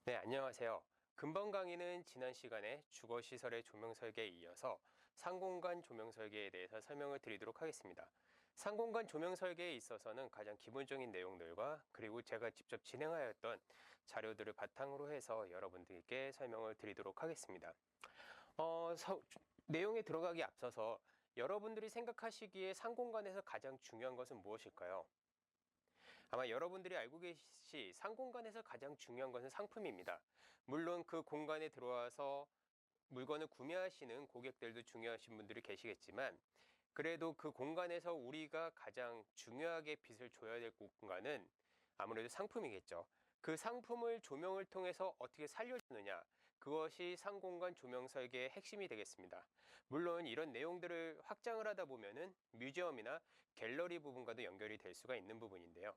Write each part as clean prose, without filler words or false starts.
네, 안녕하세요. 근본 강의는 지난 시간에 주거시설의 조명 설계에 이어서 상공간 조명 설계에 대해서 설명을 드리도록 하겠습니다. 상공간 조명 설계에 있어서는 가장 기본적인 내용들과 그리고 제가 직접 진행하였던 자료들을 바탕으로 해서 여러분들께 설명을 드리도록 하겠습니다. 어, 서- 내용에 들어가기 앞서서 여러분들이 생각하시기에 상공간에서 가장 중요한 것은 무엇일까요? 아마 여러분들이 알고 계시 상공간에서 가장 중요한 것은 상품입니다. 물론 그 공간에 들어와서 물건을 구매하시는 고객들도 중요하신 분들이 계시겠지만, 그래도 그 공간에서 우리가 가장 중요하게 빛을 줘야 될 공간은 아무래도 상품이겠죠. 그 상품을 조명을 통해서 어떻게 살려주느냐, 그것이 상공간 조명 설계의 핵심이 되겠습니다. 물론 이런 내용들을 확장을 하다 보면은 뮤지엄이나 갤러리 부분과도 연결이 될 수가 있는 부분인데요.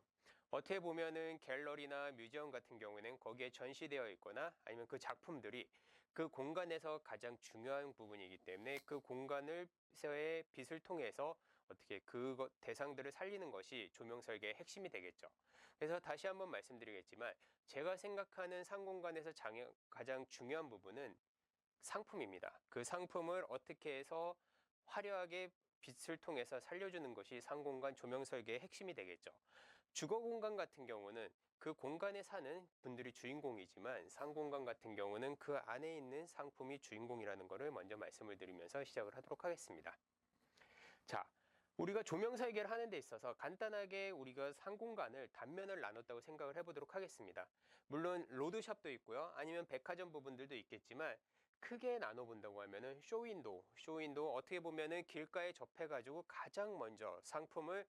어떻게 보면은 갤러리나 뮤지엄 같은 경우에는 거기에 전시되어 있거나 아니면 그 작품들이 그 공간에서 가장 중요한 부분이기 때문에 그 공간에서의 빛을 통해서 어떻게 그 대상들을 살리는 것이 조명 설계의 핵심이 되겠죠. 그래서 다시 한번 말씀드리겠지만 제가 생각하는 상공간에서 가장 중요한 부분은 상품입니다. 그 상품을 어떻게 해서 화려하게 빛을 통해서 살려주는 것이 상공간 조명 설계의 핵심이 되겠죠. 주거 공간 같은 경우는 그 공간에 사는 분들이 주인공이지만 상공간 같은 경우는 그 안에 있는 상품이 주인공이라는 것을 먼저 말씀을 드리면서 시작을 하도록 하겠습니다. 자, 우리가 조명 설계를 하는 데 있어서 간단하게 우리가 상공간을 단면을 나눴다고 생각을 해보도록 하겠습니다. 물론 로드샵도 있고요. 아니면 백화점 부분들도 있겠지만 크게 나눠본다고 하면은 쇼윈도우 어떻게 보면은 길가에 접해가지고 가장 먼저 상품을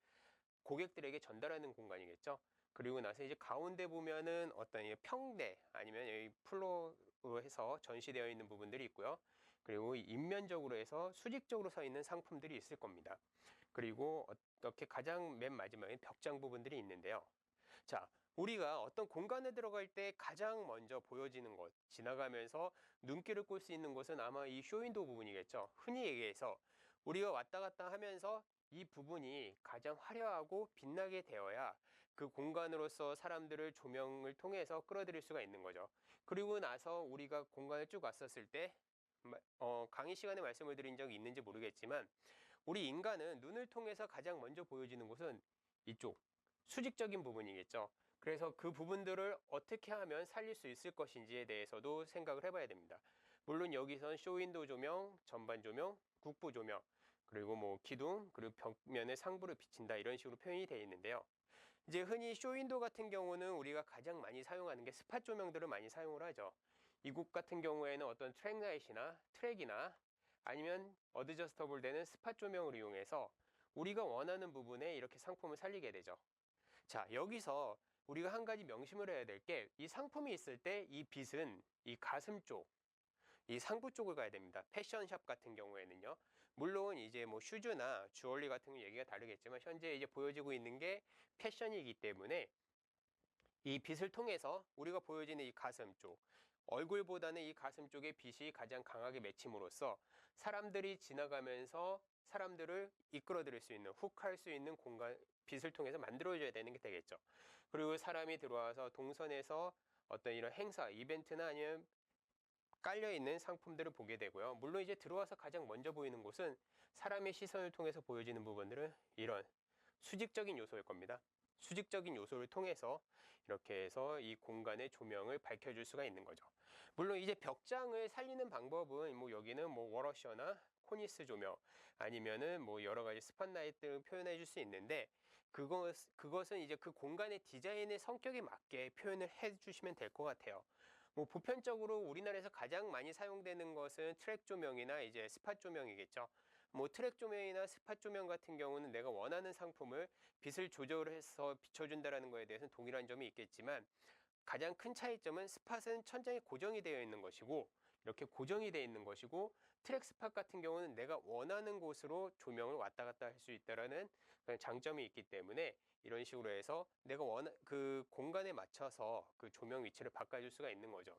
고객들에게 전달하는 공간이겠죠. 그리고 나서 이제 가운데 보면은 어떤 평대 아니면 여기 플로로 해서 전시되어 있는 부분들이 있고요. 그리고 인면적으로 해서 수직적으로 서 있는 상품들이 있을 겁니다. 그리고 어떻게 가장 맨 마지막에 벽장 부분들이 있는데요. 자, 우리가 어떤 공간에 들어갈 때 가장 먼저 보여지는 것, 지나가면서 눈길을 끌 수 있는 것은 아마 이 쇼윈도우 부분이겠죠. 흔히 얘기해서 우리가 왔다 갔다 하면서 이 부분이 가장 화려하고 빛나게 되어야 그 공간으로서 사람들을 조명을 통해서 끌어들일 수가 있는 거죠. 그리고 나서 우리가 공간을 쭉 왔었을 때 강의 시간에 말씀을 드린 적이 있는지 모르겠지만 우리 인간은 눈을 통해서 가장 먼저 보여지는 곳은 이쪽 수직적인 부분이겠죠. 그래서 그 부분들을 어떻게 하면 살릴 수 있을 것인지에 대해서도 생각을 해봐야 됩니다. 물론 여기선 쇼윈도우 조명, 전반 조명, 국부 조명, 그리고 뭐 기둥, 그리고 벽면에 상부를 비친다 이런 식으로 표현이 되어 있는데요. 이제 흔히 쇼윈도우 같은 경우는 우리가 가장 많이 사용하는 게 스팟 조명들을 많이 사용을 하죠. 이곳 같은 경우에는 어떤 트랙라이트나 트랙이나 아니면 어드저스터블 되는 스팟 조명을 이용해서 우리가 원하는 부분에 이렇게 상품을 살리게 되죠. 자, 여기서 우리가 한 가지 명심을 해야 될 게 이 상품이 있을 때 이 빛은 이 가슴 쪽, 이 상부 쪽을 가야 됩니다. 패션샵 같은 경우에는요. 물론 이제 뭐 슈즈나 주얼리 같은 건 얘기가 다르겠지만 현재 이제 보여지고 있는 게 패션이기 때문에 이 빛을 통해서 우리가 보여지는 이 가슴 쪽, 얼굴보다는 이 가슴 쪽의 빛이 가장 강하게 맺힘으로써 사람들이 지나가면서 사람들을 이끌어들일 수 있는, 훅할 수 있는 공간, 빛을 통해서 만들어줘야 되는 게 되겠죠. 그리고 사람이 들어와서 동선에서 어떤 이런 행사, 이벤트나 아니면 깔려있는 상품들을 보게 되고요. 물론 이제 들어와서 가장 먼저 보이는 곳은 사람의 시선을 통해서 보여지는 부분들은 이런 수직적인 요소일 겁니다. 수직적인 요소를 통해서 이렇게 해서 이 공간의 조명을 밝혀줄 수가 있는 거죠. 물론 이제 벽장을 살리는 방법은 뭐 여기는 뭐 워러셔나 코니스 조명 아니면은 뭐 여러 가지 스팟라이트를 표현해 줄 수 있는데 그것은 이제 그 공간의 디자인의 성격에 맞게 표현을 해 주시면 될 것 같아요. 뭐 보편적으로 우리나라에서 가장 많이 사용되는 것은 트랙 조명이나 이제 스팟 조명이겠죠. 뭐 트랙 조명이나 스팟 조명 같은 경우는 내가 원하는 상품을 빛을 조절해서 비춰준다는 거에 대해서는 동일한 점이 있겠지만 가장 큰 차이점은 스팟은 천장에 고정이 되어 있는 것이고 이렇게 고정이 되어 있는 것이고 트랙 스팟 같은 경우는 내가 원하는 곳으로 조명을 왔다 갔다 할 수 있다라는 장점이 있기 때문에 이런 식으로 해서 내가 그 공간에 맞춰서 그 조명 위치를 바꿔줄 수가 있는 거죠.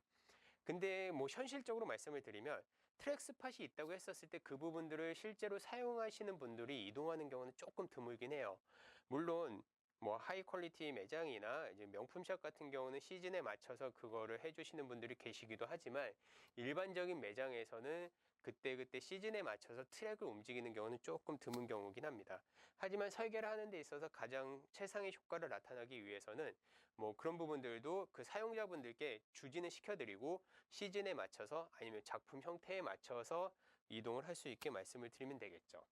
근데 뭐 현실적으로 말씀을 드리면 트랙 스팟이 있다고 했었을 때 그 부분들을 실제로 사용하시는 분들이 이동하는 경우는 조금 드물긴 해요. 물론 뭐 하이 퀄리티 매장이나 이제 명품샵 같은 경우는 시즌에 맞춰서 그거를 해주시는 분들이 계시기도 하지만 일반적인 매장에서는 그때그때 시즌에 맞춰서 트랙을 움직이는 경우는 조금 드문 경우긴 합니다. 하지만 설계를 하는 데 있어서 가장 최상의 효과를 나타나기 위해서는 뭐 그런 부분들도 그 사용자분들께 주지는 시켜드리고 시즌에 맞춰서 아니면 작품 형태에 맞춰서 이동을 할 수 있게 말씀을 드리면 되겠죠.